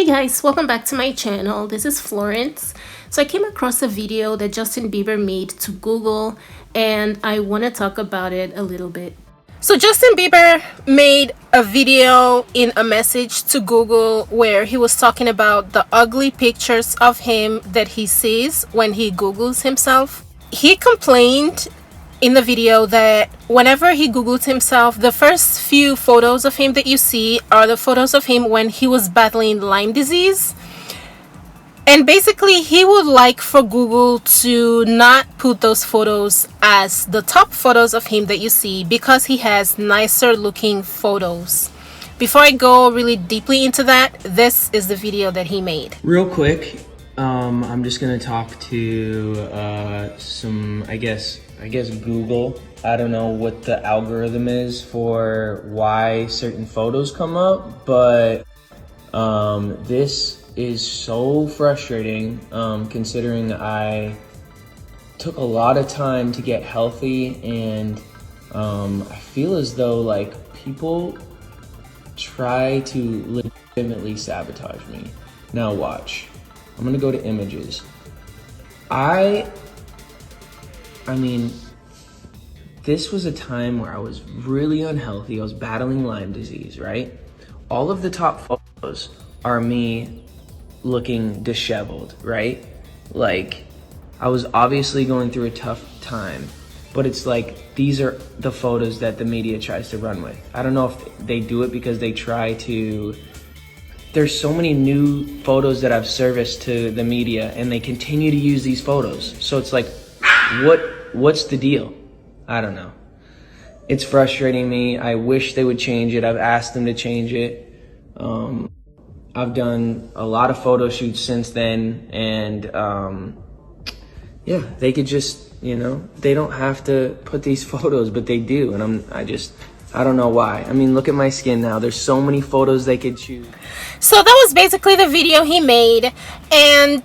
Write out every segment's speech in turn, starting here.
Hey guys, welcome back to my channel. This is Florence. So I came across a video that Justin Bieber made to Google and I want to talk about it a little bit. So Justin Bieber made a video in a message to Google where he was talking about the ugly pictures of him that he sees when he Googles himself. He complained in the video that whenever he Googled himself, the first few photos of him that you see are the photos of him when he was battling Lyme disease. And basically, he would like for Google to not put those photos as the top photos of him that you see because he has nicer looking photos. Before I go really deeply into that, this is the video that he made. Real quick, I'm just gonna talk to some, I guess Google. I don't know what the algorithm is for why certain photos come up, but this is so frustrating considering I took a lot of time to get healthy, and I feel as though like people try to legitimately sabotage me. Now watch. I'm gonna go to images. I mean, this was a time where I was really unhealthy. I was battling Lyme disease, right? All of the top photos are me looking disheveled, right? Like, I was obviously going through a tough time, but it's like, these are the photos that the media tries to run with. I don't know if they do it because they try to, there's so many new photos that I've serviced to the media and they continue to use these photos. So it's like, what's the deal? I don't know. It's frustrating me. I wish they would change it. I've asked them to change it. I've done a lot of photo shoots since then, and yeah, they could just, they don't have to put these photos, but they do, and I don't know why. I mean, look at my skin now. There's so many photos they could choose. So that was basically the video he made, and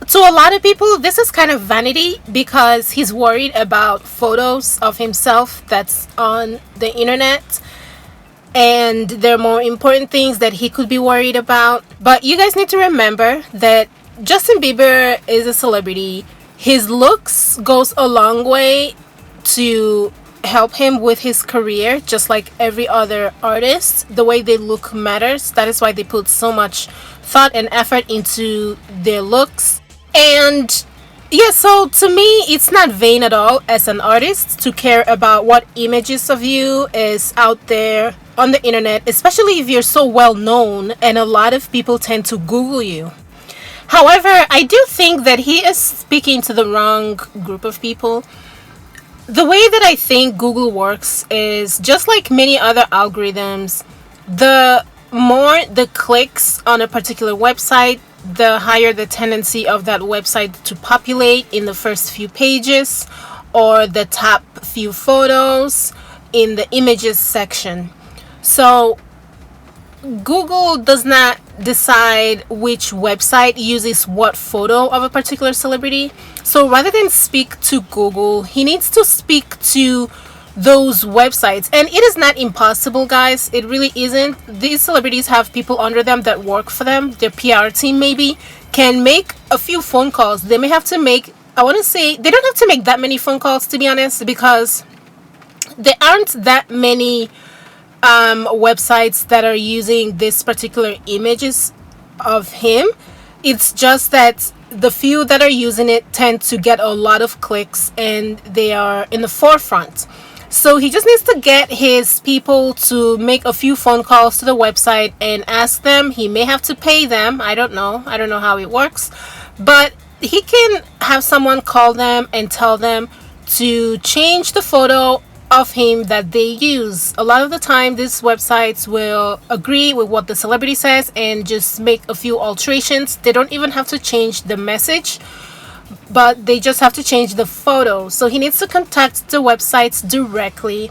to a lot of people, this is kind of vanity because he's worried about photos of himself that's on the internet. And there are more important things that he could be worried about. But you guys need to remember that Justin Bieber is a celebrity. His looks goes a long way to help him with his career, just like every other artist. The way they look matters. That is why they put so much thought and effort into their looks. And yeah, so to me, it's not vain at all as an artist to care about what images of you is out there on the internet, especially if you're so well known and a lot of people tend to Google you. However, I do think that he is speaking to the wrong group of people. The way that I think Google works is just like many other algorithms. The more the clicks on a particular website, the higher the tendency of that website to populate in the first few pages or the top few photos in the images section. So Google does not decide which website uses what photo of a particular celebrity. So rather than speak to Google, he needs to speak to those websites. And it is not impossible, guys. It really isn't. These celebrities have people under them that work for them. Their PR team maybe can make a few phone calls. They may have to make, I want to say, they don't have to make that many phone calls, to be honest, because there aren't that many websites that are using this particular images of him. It's just that the few that are using it tend to get a lot of clicks and they are in the forefront. So he just needs to get his people to make a few phone calls to the website and ask them. He may have to pay them. I don't know how it works, but he can have someone call them and tell them to change the photo of him that they use. A lot of the time these websites will agree with what the celebrity says and just make a few alterations. They don't even have to change the message, but they just have to change the photo. So he needs to contact the websites directly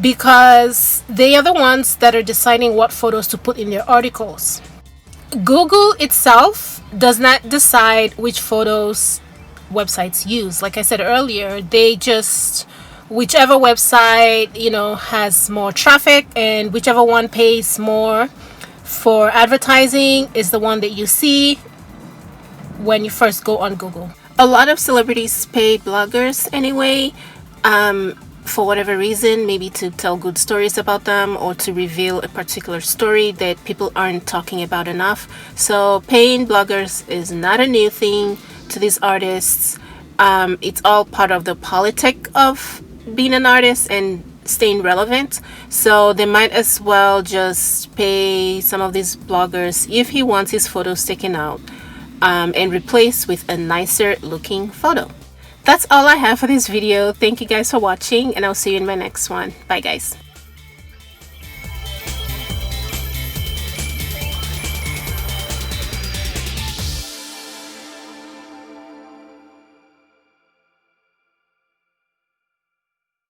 because they are the ones that are deciding what photos to put in their articles. Google itself does not decide which photos websites use. Like I said earlier, they just, whichever website has more traffic and whichever one pays more for advertising is the one that you see when you first go on Google. A lot of celebrities pay bloggers anyway, for whatever reason, maybe to tell good stories about them or to reveal a particular story that people aren't talking about enough. So paying bloggers is not a new thing to these artists. It's all part of the politic of being an artist and staying relevant. So they might as well just pay some of these bloggers if he wants his photos taken out, and replace with a nicer looking photo. That's all I have for this video. Thank you guys for watching, and I'll see you in my next one. Bye guys.